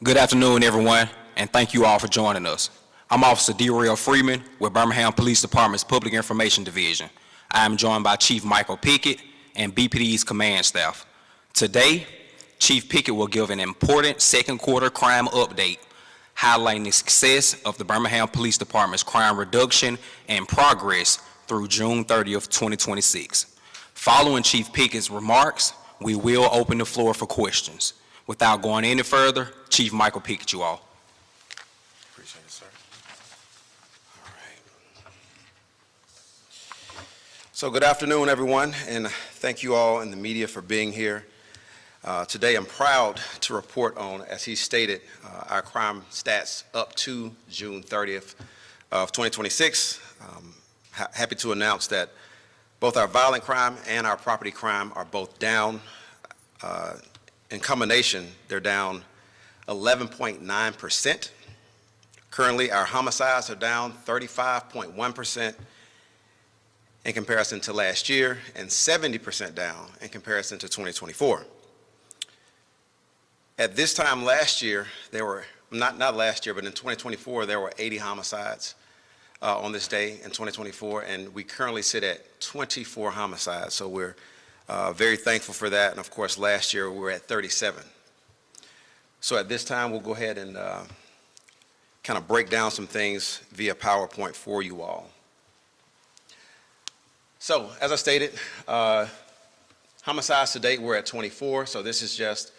Good afternoon, everyone, and thank you all for joining us. I'm Officer D. Freeman with Birmingham Police Department's Public Information Division. I am joined by Chief Michael Pickett and BPD's command staff. Today, Chief Pickett will give an important second quarter crime update, highlighting the success of the Birmingham Police Department's crime reduction and progress through June 30th, 2026. Following Chief Pickett's remarks, we will open the floor for questions. Without going any further, Chief Michael Pickett, you all. Appreciate it, sir. All right. So good afternoon, everyone, and thank you all in the media for being here. Today I'm proud to report on, as he stated, our crime stats up to June 30th of 2026. Happy to announce that both our violent crime and our property crime are both down. In combination, they're down 11.9%. Currently, our homicides are down 35.1% in comparison to last year and 70% down in comparison to 2024. At this time last year, there were, not last year, but in 2024, there were 80 homicides on this day in 2024, and we currently sit at 24 homicides. So we're very thankful for that, and of course last year we were at 37. So at this time we'll go ahead and kind of break down some things via PowerPoint for you all. So as I stated, homicides to date we're at 24, so this is just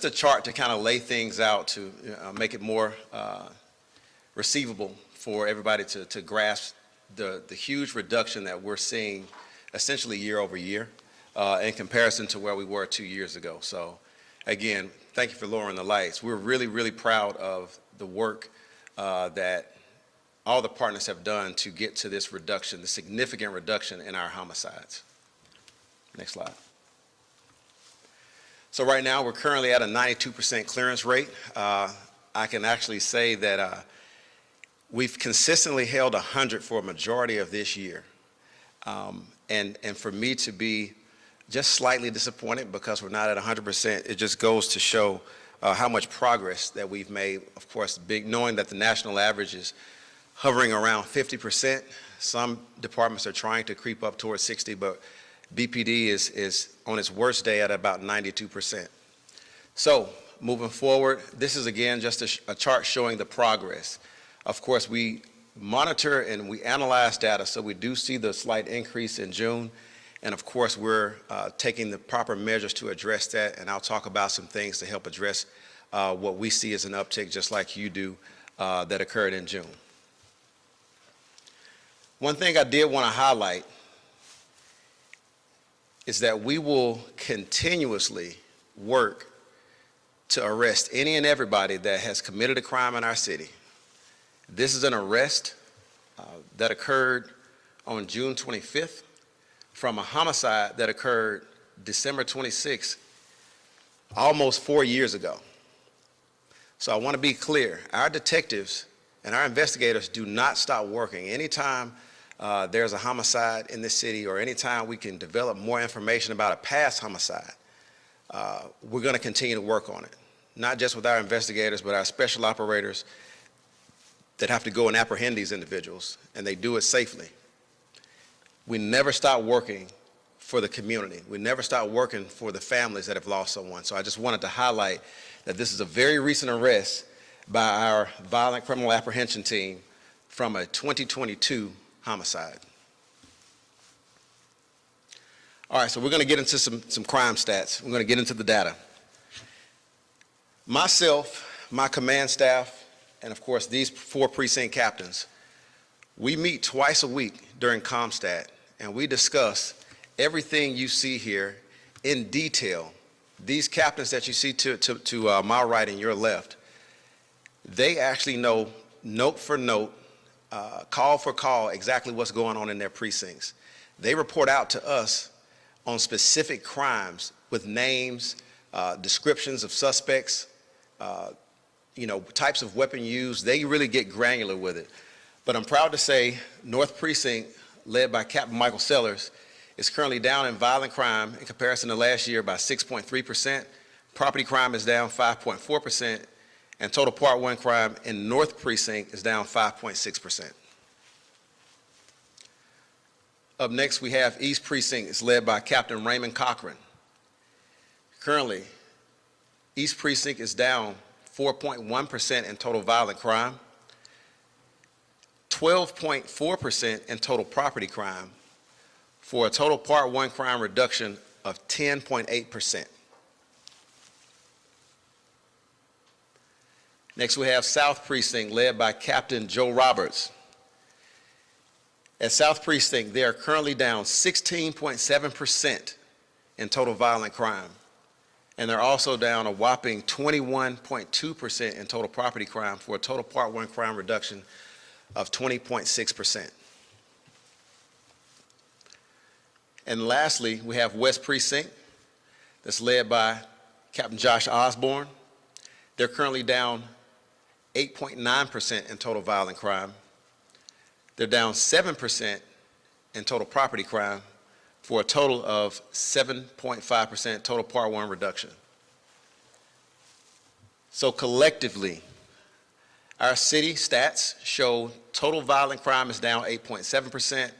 a chart to kind of lay things out to make it more receivable for everybody to grasp the huge reduction that we're seeing essentially year over year. In comparison to where we were 2 years ago. So again, thank you for lowering the lights. We're really, really proud of the work that all the partners have done to get to this reduction, the significant reduction in our homicides. Next slide. So right now we're currently at a 92% clearance rate. I can actually say that we've consistently held 100 for a majority of this year. And for me to be just slightly disappointed because we're not at 100%. It just goes to show how much progress that we've made. Of course, knowing that the national average is hovering around 50%. Some departments are trying to creep up towards 60, but BPD is on its worst day at about 92%. So moving forward, this is again just a chart showing the progress. Of course, we monitor and we analyze data, so we do see the slight increase in June. And of course, we're taking the proper measures to address that, and I'll talk about some things to help address what we see as an uptick, just like you do, that occurred in June. One thing I did want to highlight is that we will continuously work to arrest any and everybody that has committed a crime in our city. This is an arrest that occurred on June 25th. From a homicide that occurred December 26th, almost 4 years ago. So I want to be clear, our detectives and our investigators do not stop working. Anytime there's a homicide in this city or anytime we can develop more information about a past homicide, we're going to continue to work on it. Not just with our investigators, but our special operators that have to go and apprehend these individuals, and they do it safely. We never stop working for the community. We never stop working for the families that have lost someone. So I just wanted to highlight that this is a very recent arrest by our violent criminal apprehension team from a 2022 homicide. All right, so we're going to get into some crime stats. We're going to get into the data. Myself, my command staff, and of course these 4 precinct captains, we meet twice a week during ComStat, and we discuss everything you see here in detail. These captains that you see to my right and your left, they actually know note for note, call for call, exactly what's going on in their precincts. They report out to us on specific crimes with names, descriptions of suspects, types of weapon used. They really get granular with it. But I'm proud to say North Precinct, led by Captain Michael Sellers, is currently down in violent crime in comparison to last year by 6.3%. Property crime is down 5.4%, And total Part 1 crime in North Precinct is down 5.6%. Up next, we have East Precinct. It's led by Captain Raymond Cochran. Currently, East Precinct is down 4.1% in total violent crime, 12.4% in total property crime, for a total Part 1 crime reduction of 10.8%. Next, we have South Precinct, led by Captain Joe Roberts. At South Precinct, they are currently down 16.7% in total violent crime, and they're also down a whopping 21.2% in total property crime, for a total Part 1 crime reduction of 20.6%. And lastly, we have West Precinct, that's led by Captain Josh Osborne. They're currently down 8.9% in total violent crime. They're down 7% in total property crime, for a total of 7.5% total Part 1 reduction. So collectively, our city stats show total violent crime is down 8.7%.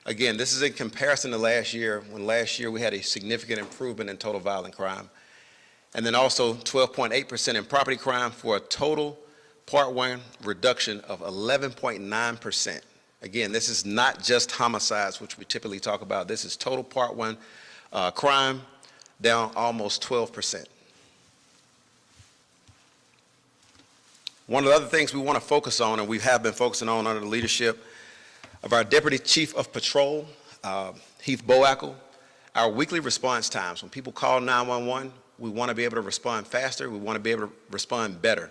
Again, this is in comparison to last year, when last year we had a significant improvement in total violent crime. And then also 12.8% in property crime, for a total Part 1 reduction of 11.9%. Again, this is not just homicides, which we typically talk about. This is total Part 1 crime, down almost 12%. One of the other things we want to focus on, and we have been focusing on under the leadership of our Deputy Chief of Patrol, Heath Boackle, our weekly response times. When people call 911, we want to be able to respond faster. We want to be able to respond better.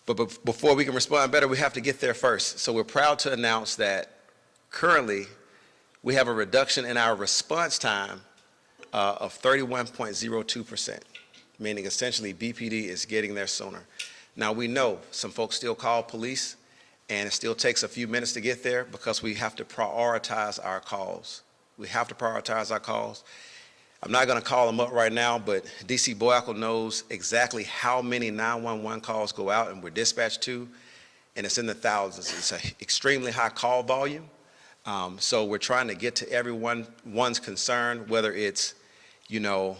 But before we can respond better, we have to get there first. So we're proud to announce that currently we have a reduction in our response time of 31.02%, meaning essentially BPD is getting there sooner. Now, we know some folks still call police, and it still takes a few minutes to get there because we have to prioritize our calls. We have to prioritize our calls. I'm not going to call them up right now, but DC Boackle knows exactly how many 911 calls go out and we're dispatched to, and it's in the thousands. It's an extremely high call volume. So we're trying to get to everyone's concern, whether it's, a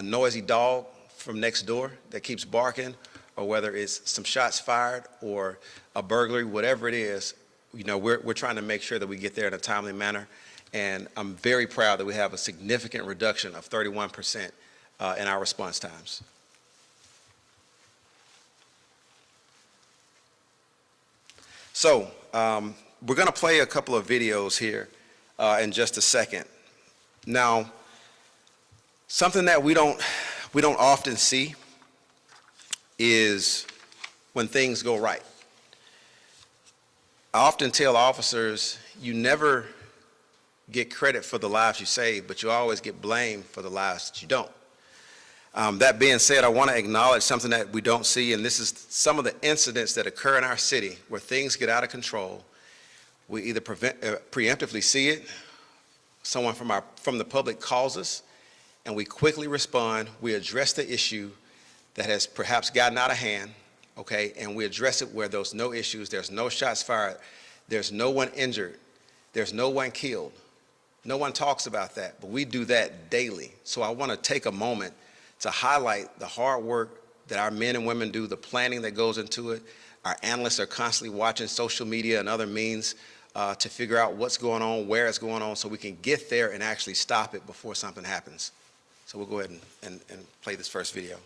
noisy dog from next door that keeps barking, or whether it's some shots fired or a burglary, whatever it is, we're trying to make sure that we get there in a timely manner. And I'm very proud that we have a significant reduction of 31% in our response times. So we're going to play a couple of videos here in just a second. Now, something that we don't often see is when things go right. I often tell officers, you never get credit for the lives you save, but you always get blamed for the lives that you don't. That being said, I want to acknowledge something that we don't see, and this is some of the incidents that occur in our city where things get out of control. We either preemptively see it, someone from the public calls us, and we quickly respond. We address the issue that has perhaps gotten out of hand, okay, and we address it where there's no issues, there's no shots fired, there's no one injured, there's no one killed. No one talks about that, but we do that daily. So I want to take a moment to highlight the hard work that our men and women do, the planning that goes into it. Our analysts are constantly watching social media and other means to figure out what's going on, where it's going on, so we can get there and actually stop it before something happens. So we'll go ahead and play this first video.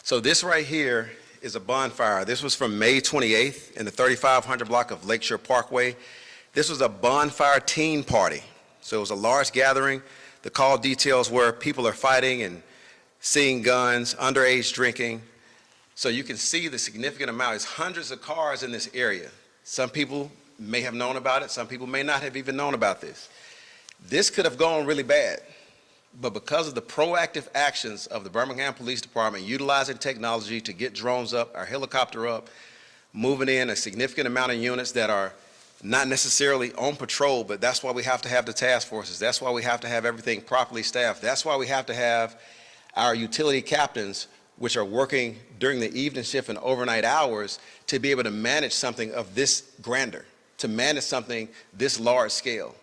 So this right here is a bonfire. This was from May 28th in the 3500 block of Lakeshore Parkway. This was a bonfire teen party. So it was a large gathering. The call details were people are fighting and seeing guns, underage drinking. So you can see the significant amount. There's hundreds of cars in this area. Some people may have known about it. Some people may not have even known about this. This could have gone really bad. But because of the proactive actions of the Birmingham Police Department, utilizing technology to get drones up, our helicopter up, moving in a significant amount of units that are not necessarily on patrol, but that's why we have to have the task forces. That's why we have to have everything properly staffed. That's why we have to have our utility captains, which are working during the evening shift and overnight hours, to be able to manage something of this grandeur, to manage something this large scale.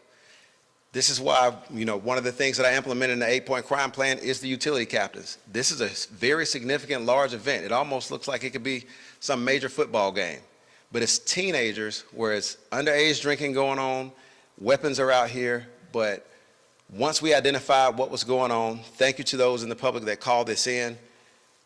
This is why, one of the things that I implemented in the 8-point crime plan is the utility captains. This is a very significant, large event. It almost looks like it could be some major football game. But it's teenagers where it's underage drinking going on, weapons are out here, but once we identified what was going on, thank you to those in the public that called this in,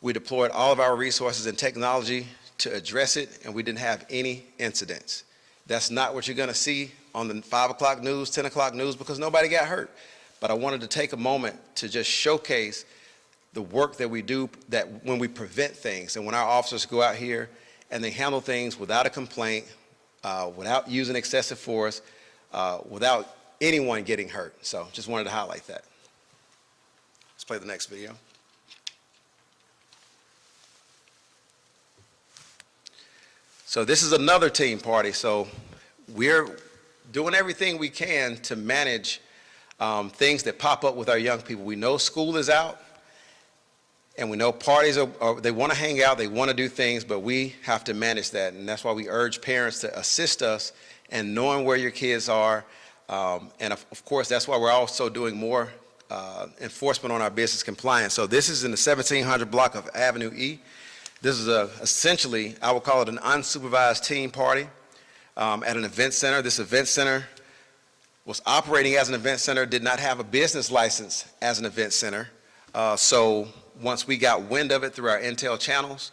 we deployed all of our resources and technology to address it, and we didn't have any incidents. That's not what you're gonna see on the 5 o'clock news, 10 o'clock news, because nobody got hurt. But I wanted to take a moment to just showcase the work that we do, that when we prevent things, and when our officers go out here and they handle things without a complaint, without using excessive force, without anyone getting hurt. So just wanted to highlight that. Let's play the next video. So this is another team party. So we're doing everything we can to manage things that pop up with our young people. We know school is out, and we know parties they want to hang out, they want to do things, but we have to manage that. And that's why we urge parents to assist us in knowing where your kids are. And of course, that's why we're also doing more enforcement on our business compliance. So this is in the 1700 block of Avenue E. This is essentially, I would call it an unsupervised teen party at an event center. This event center was operating as an event center, did not have a business license as an event center. So once we got wind of it through our intel channels,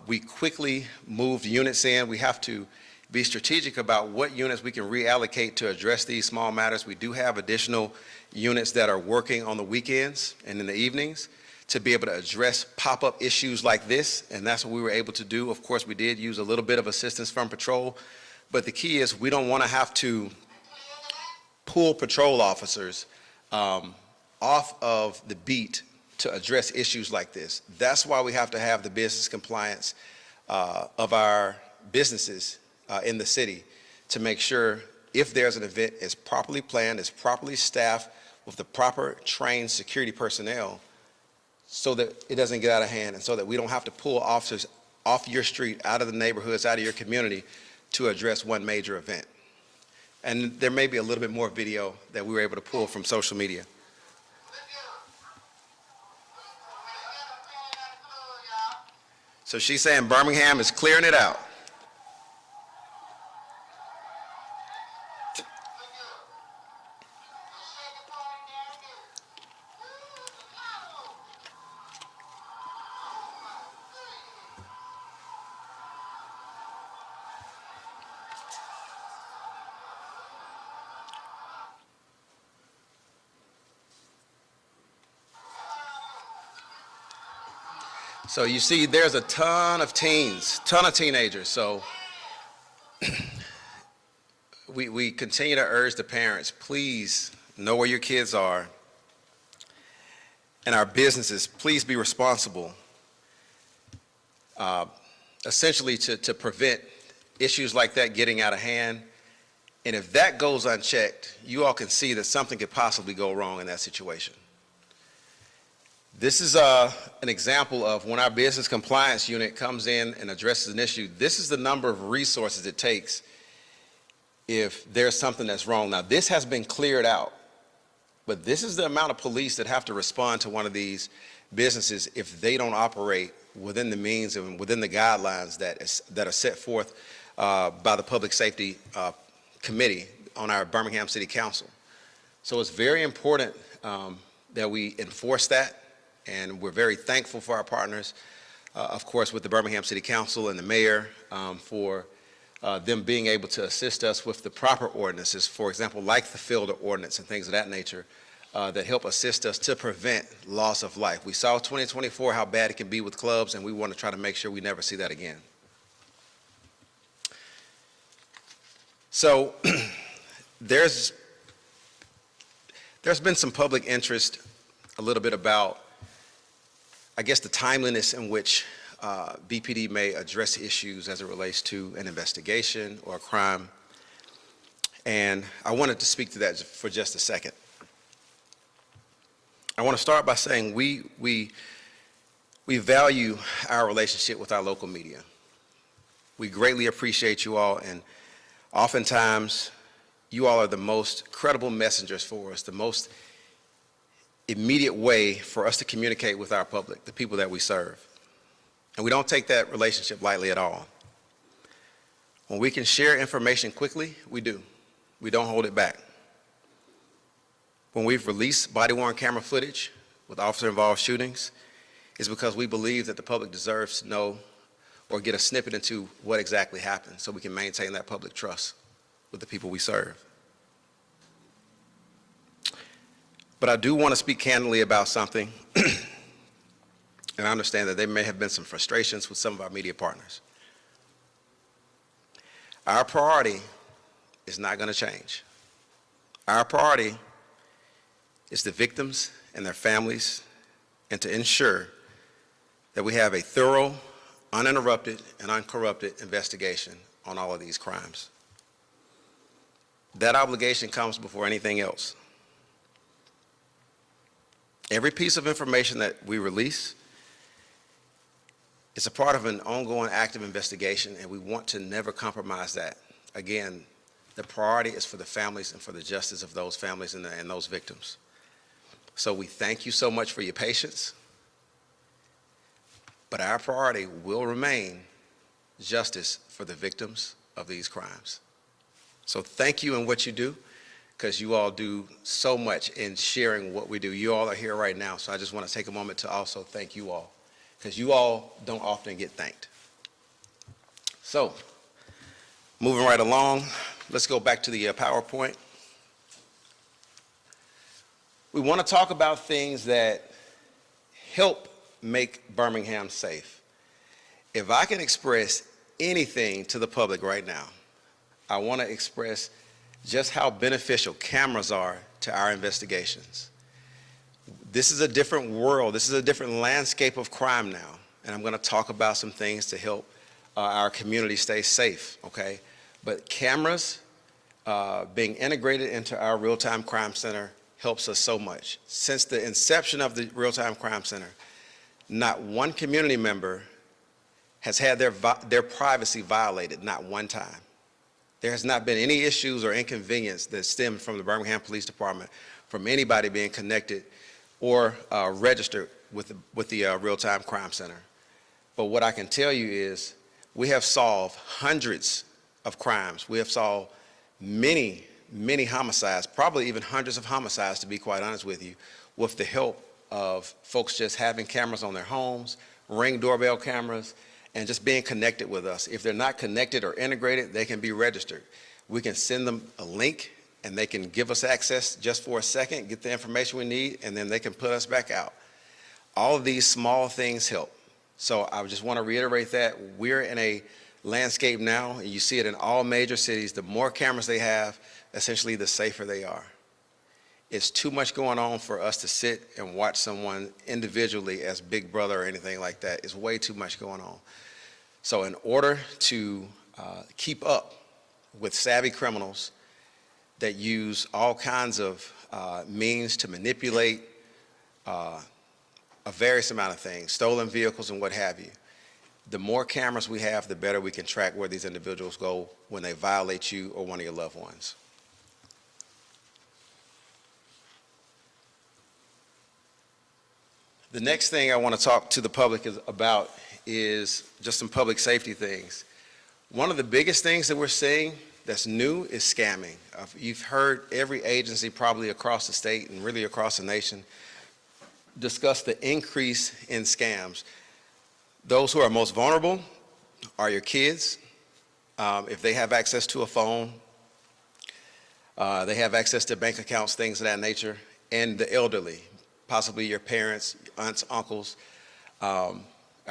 we quickly moved units in. We have to be strategic about what units we can reallocate to address these small matters. We do have additional units that are working on the weekends and in the evenings to be able to address pop-up issues like this, and that's what we were able to do. Of course, we did use a little bit of assistance from patrol, but the key is we don't want to have to pull patrol officers off of the beat to address issues like this. That's why we have to have the business compliance of our businesses in the city to make sure if there's an event, it's properly planned, it's properly staffed with the proper trained security personnel so that it doesn't get out of hand and so that we don't have to pull officers off your street, out of the neighborhoods, out of your community to address one major event. And there may be a little bit more video that we were able to pull from social media. So she's saying Birmingham is clearing it out. So you see there's a ton of teens, ton of teenagers. So we continue to urge the parents, please know where your kids are. And our businesses, please be responsible, essentially to prevent issues like that getting out of hand. And if that goes unchecked, you all can see that something could possibly go wrong in that situation. This is an example of when our business compliance unit comes in and addresses an issue. This is the number of resources it takes if there's something that's wrong. Now, this has been cleared out, but this is the amount of police that have to respond to one of these businesses if they don't operate within the means and within the guidelines that are set forth by the Public Safety Committee on our Birmingham City Council. So it's very important that we enforce that. And we're very thankful for our partners, of course, with the Birmingham City Council and the mayor for them being able to assist us with the proper ordinances, for example, like the fielder ordinance and things of that nature that help assist us to prevent loss of life. We saw 2024 how bad it can be with clubs, and we want to try to make sure we never see that again. So there's been some public interest a little bit about, I guess, the timeliness in which BPD may address issues as it relates to an investigation or a crime. And I wanted to speak to that for just a second. I want to start by saying we value our relationship with our local media. We greatly appreciate you all, and oftentimes you all are the most credible messengers for us, the most immediate way for us to communicate with our public, the people that we serve. And we don't take that relationship lightly at all. When we can share information quickly, we do. We don't hold it back. When we've released body-worn camera footage with officer-involved shootings, it's because we believe that the public deserves to know or get a snippet into what exactly happened so we can maintain that public trust with the people we serve. But I do want to speak candidly about something, and I understand that there may have been some frustrations with some of our media partners. Our priority is not going to change. Our priority is the victims and their families, and to ensure that we have a thorough, uninterrupted, and uncorrupted investigation on all of these crimes. That obligation comes before anything else. Every piece of information that we release is a part of an ongoing active investigation, and we want to never compromise that. Again, the priority is for the families and for the justice of those families and those victims. So we thank you so much for your patience, but our priority will remain justice for the victims of these crimes. So thank you in what you do, because you all do so much in sharing what we do. You all are here right now, so I just want to take a moment to also thank you all, because you all don't often get thanked. So, moving right along, let's go back to the PowerPoint. We want to talk about things that help make Birmingham safe. If I can express anything to the public right now, I want to express just how beneficial cameras are to our investigations. This is a different world. This is a different landscape of crime now. And I'm going to talk about some things to help our community stay safe, okay? But cameras being integrated into our real-time crime center helps us so much. Since the inception of the real-time crime center, not one community member has had their privacy violated, not one time. There has not been any issues or inconvenience that stem from the Birmingham Police Department from anybody being connected or registered with the Real-Time Crime Center. But what I can tell you is we have solved hundreds of crimes. We have solved many, many homicides, probably even hundreds of homicides, to be quite honest with you, with the help of folks just having cameras on their homes, Ring doorbell cameras, and just being connected with us. If they're not connected or integrated, they can be registered. We can send them a link, and they can give us access just for a second, get the information we need, and then they can put us back out. All of these small things help. So I just want to reiterate that we're in a landscape now, and you see it in all major cities. The more cameras they have, essentially the safer they are. It's too much going on for us to sit and watch someone individually as Big Brother or anything like that. It's way too much going on. So in order to keep up with savvy criminals that use all kinds of means to manipulate a various amount of things, stolen vehicles and what have you, the more cameras we have, the better we can track where these individuals go when they violate you or one of your loved ones. The next thing I want to talk to the public about is just some public safety things. One of the biggest things that we're seeing that's new is scamming. You've heard every agency probably across the state and really across the nation discuss the increase in scams. Those who are most vulnerable are your kids. If they have access to a phone, they have access to bank accounts, things of that nature, and the elderly, possibly your parents, aunts, uncles, or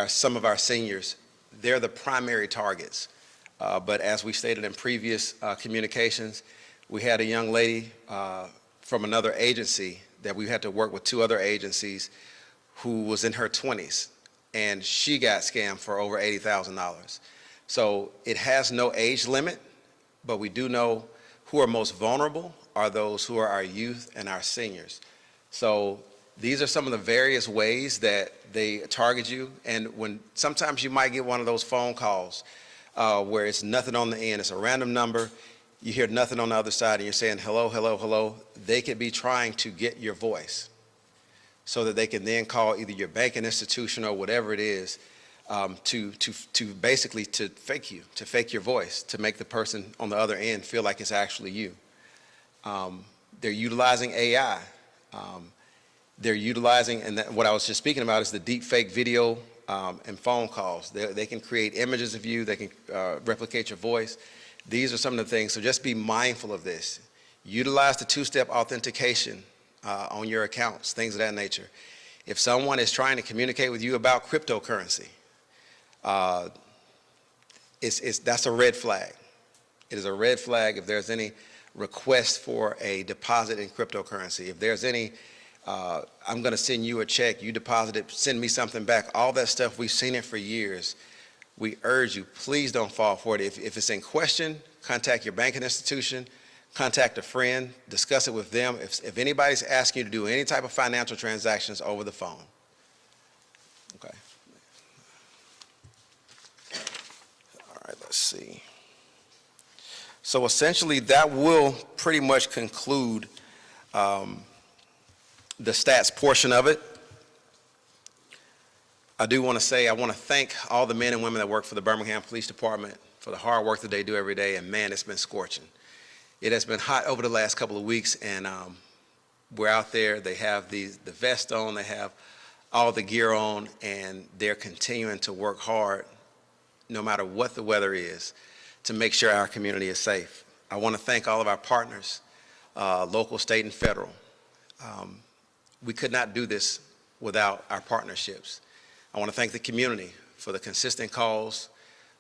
some of our seniors. They're the primary targets. But as we stated in previous communications, we had a young lady from another agency that we had to work with two other agencies who was in her 20s, and she got scammed for over $80,000. So it has no age limit, but we do know who are most vulnerable are those who are our youth and our seniors. So these are some of the various ways that they target you. And when sometimes you might get one of those phone calls where it's nothing on the end, it's a random number, you hear nothing on the other side, and you're saying hello, hello, hello. They could be trying to get your voice so that they can then call either your banking institution or whatever it is to basically to fake you, to fake your voice, to make the person on the other end feel like it's actually you. They're utilizing AI. They're utilizing, and what I was just speaking about is the deep fake video and phone calls. They can create images of you. They can replicate your voice. These are some of the things. So just be mindful of this. Utilize the two-step authentication on your accounts, things of that nature. If someone is trying to communicate with you about cryptocurrency, that's a red flag. It is a red flag if there's any request for a deposit in cryptocurrency. If there's any, I'm going to send you a check, you deposit it, send me something back, all that stuff, we've seen it for years. We urge you, please don't fall for it. If it's in question, contact your banking institution, contact a friend, discuss it with them. If anybody's asking you to do any type of financial transactions over the phone. Okay. All right, let's see. So essentially, that will pretty much conclude the stats portion of it. I do want to say, I want to thank all the men and women that work for the Birmingham Police Department for the hard work that they do every day, and man, it's been scorching. It has been hot over the last couple of weeks, and we're out there. They have the vest on, they have all the gear on, and they're continuing to work hard no matter what the weather is to make sure our community is safe. I want to thank all of our partners, local, state, and federal. We could not do this without our partnerships. I want to thank the community for the consistent calls,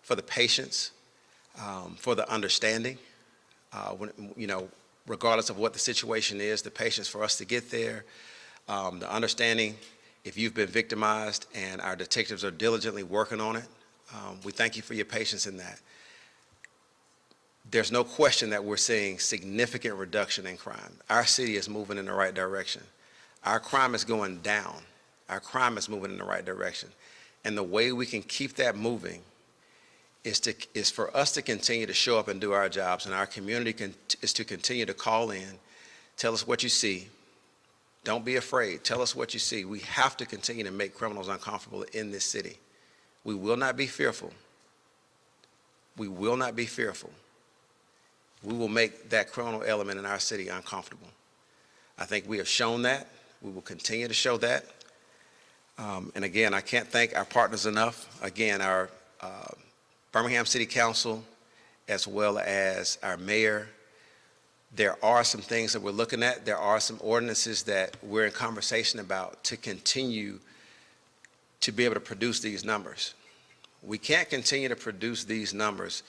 for the patience, for the understanding. Regardless of what the situation is, the patience for us to get there, the understanding if you've been victimized, and our detectives are diligently working on it. We thank you for your patience in that. There's no question that we're seeing significant reduction in crime. Our city is moving in the right direction. Our crime is going down. Our crime is moving in the right direction. And the way we can keep that moving is for us to continue to show up and do our jobs, and our community is to continue to call in, tell us what you see. Don't be afraid. Tell us what you see. We have to continue to make criminals uncomfortable in this city. We will not be fearful. We will not be fearful. We will make that criminal element in our city uncomfortable. I think we have shown that. We will continue to show that. And again, I can't thank our partners enough. Again, our Birmingham City Council, as well as our mayor. There are some things that we're looking at. There are some ordinances that we're in conversation about to continue to be able to produce these numbers. We can't continue to produce these numbers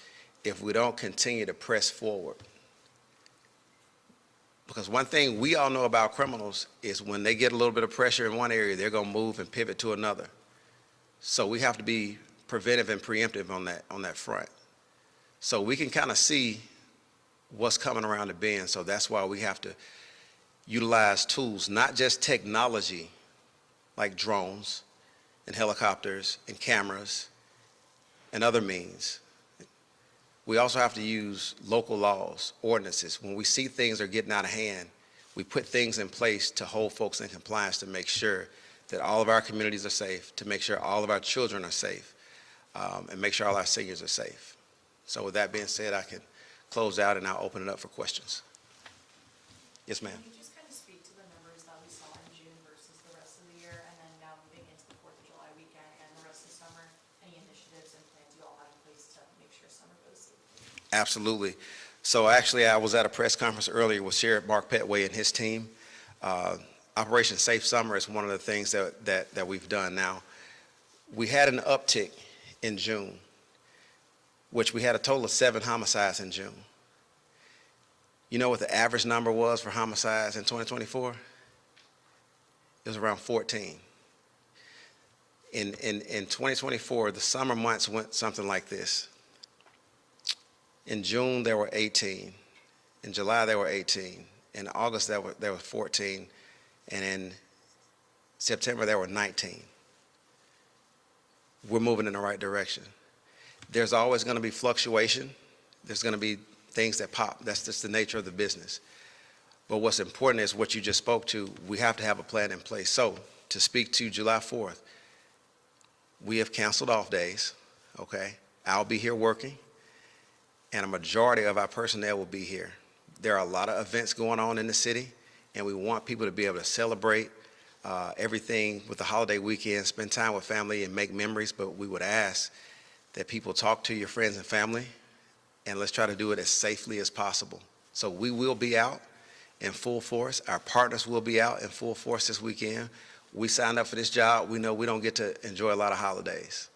if we don't continue to press forward. Because one thing we all know about criminals is when they get a little bit of pressure in one area, they're going to move and pivot to another. So we have to be preventive and preemptive on that front. So we can kind of see what's coming around the bend. So that's why we have to utilize tools, not just technology like drones and helicopters and cameras and other means. We also have to use local laws, ordinances. When we see things are getting out of hand, we put things in place to hold folks in compliance, to make sure that all of our communities are safe, to make sure all of our children are safe, and make sure all our seniors are safe. So with that being said, I can close out and I'll open it up for questions. Yes, ma'am. Can you just kind of speak to the numbers that we saw in June versus the rest of the year, and then now moving into the 4th of July weekend and the rest of summer, any initiatives and plans you all have in place to make sure summer goes smoothly? Absolutely. So actually, I was at a press conference earlier with Sheriff Mark Petway and his team. Operation Safe Summer is one of the things that we've done now. We had an uptick in June, which we had a total of 7 homicides in June. You know what the average number was for homicides in 2024? It was around 14. In 2024, the summer months went something like this. In June, there were 18. In July, there were 18. In August, there were 14. And in September, there were 19. We're moving in the right direction. There's always going to be fluctuation. There's going to be things that pop. That's just the nature of the business. But what's important is what you just spoke to. We have to have a plan in place. So to speak to July 4th, we have canceled off days, okay? I'll be here working, and a majority of our personnel will be here. There are a lot of events going on in the city, and we want people to be able to celebrate everything with the holiday weekend, spend time with family and make memories, but we would ask that people talk to your friends and family, and let's try to do it as safely as possible. So we will be out in full force. Our partners will be out in full force this weekend. We signed up for this job. We know we don't get to enjoy a lot of holidays.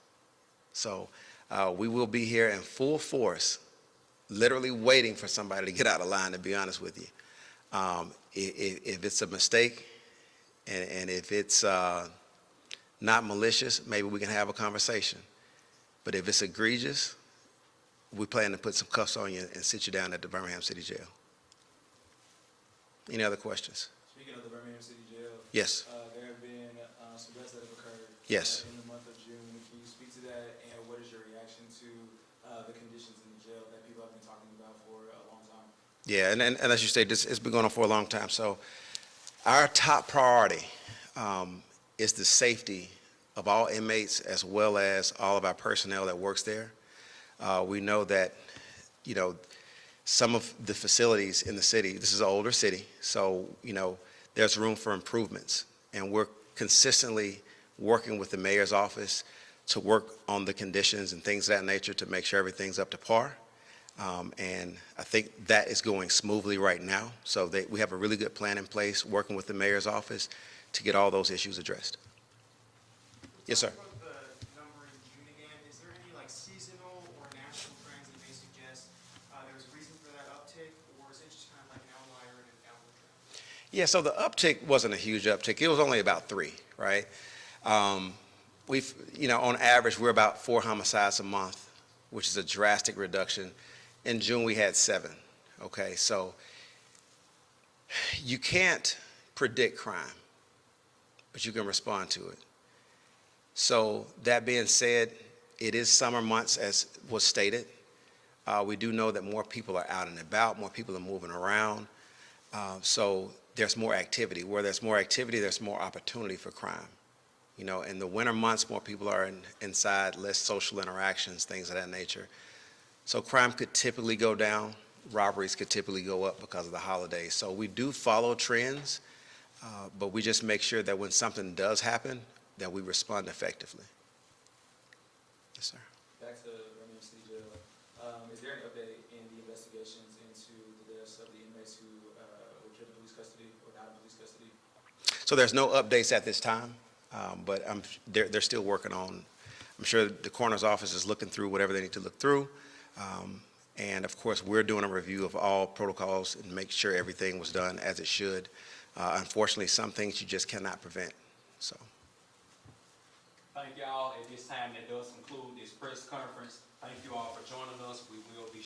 So we will be here in full force, literally waiting for somebody to get out of line, to be honest with you. If it's a mistake and if it's not malicious, maybe we can have a conversation. But if it's egregious, we plan to put some cuffs on you and sit you down at the Birmingham City Jail. Any other questions? Speaking of the Birmingham City Jail. Yes. There have been some deaths that have occurred. Yes. In the month of June. Can you speak to that, and what is your reaction to the conditions in the jail that people have been talking about for a long time? Yeah, and as you say, it's been going on for a long time. So our top priority is the safety of all inmates as well as all of our personnel that works there. We know that, some of the facilities in the city, this is an older city, so, there's room for improvements. And we're consistently working with the mayor's office to work on the conditions and things of that nature to make sure everything's up to par. And I think that is going smoothly right now. So we have a really good plan in place, working with the mayor's office to get all those issues addressed. Yes, sir. Talk about the number in June again. Is there any seasonal or national trends that may suggest there's a reason for that uptick, or is it just kind of like an outlier and an downward trend? Yeah, so the uptick wasn't a huge uptick. It was only about 3, right? We've, on average, we're about 4 homicides a month, which is a drastic reduction. In June, we had 7, okay? So you can't predict crime, but you can respond to it. So that being said, it is summer months, as was stated. We do know that more people are out and about, more people are moving around. So there's more activity. Where there's more activity, there's more opportunity for crime. In the winter months, more people are inside, less social interactions, things of that nature. So crime could typically go down. Robberies could typically go up because of the holidays. So we do follow trends, but we just make sure that when something does happen, that we respond effectively. Yes, sir. Back to Birmingham City Jail. Is there an update in the investigations into the deaths of the inmates who were killed in police custody or not in police custody? So there's no updates at this time, but they're still working on. I'm sure the coroner's office is looking through whatever they need to look through. And of course, we're doing a review of all protocols and make sure everything was done as it should. Unfortunately, some things you just cannot prevent. So. Thank y'all. At this time, that does conclude this press conference. Thank you all for joining us. We will be